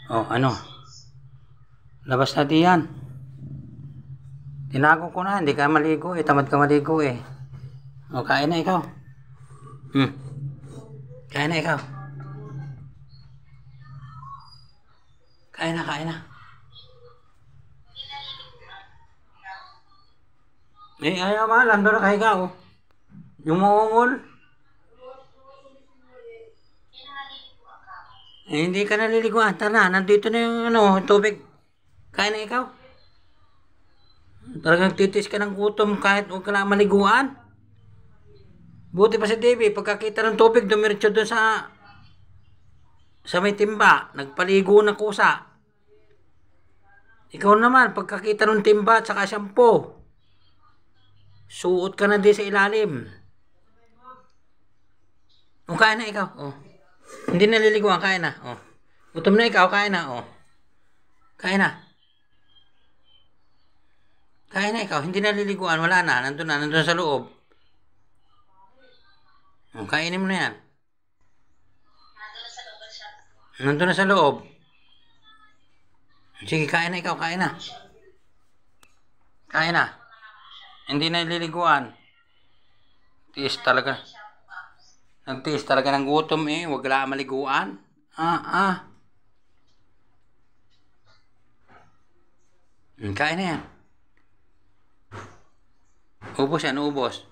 Oh, ano? Labas na diyan. Tinago ko na, hindi ka maligo eh. Tamad ka maligo eh. O, kain na ikaw. Kain na ikaw. Kain na, kain na. Eh, ayaw ba? Lando na kahiga oh. Yung maungol. Eh, hindi ka naliliguan. Tara, nandito na yung tubig. Kain na ikaw. Talagang titis ka ng gutom kahit huwag ka na maliguan. Buti pa si Davey, pagkakita ng tubig, dumiretso doon sa may timba. Nagpaligo na kusa. Ikaw naman, pagkakita ng timba at saka shampoo, suot ka na din sa ilalim. O, kain na ikaw. O. Hindi naliliguan, kain na. O. Gutom na ikaw, kain na. O. Kain na. Kain na ikaw, hindi naliliguan, wala na. Nandun sa loob. O, kainin mo na yan. Nandun na sa loob. Sige, kain na ikaw, kain na. Kain na. Hindi naliliguan. Tiis talaga. Nagtiis talaga ng gutom eh. Huwag lang maliguan. Kain na yan. Ubos yan, ubos.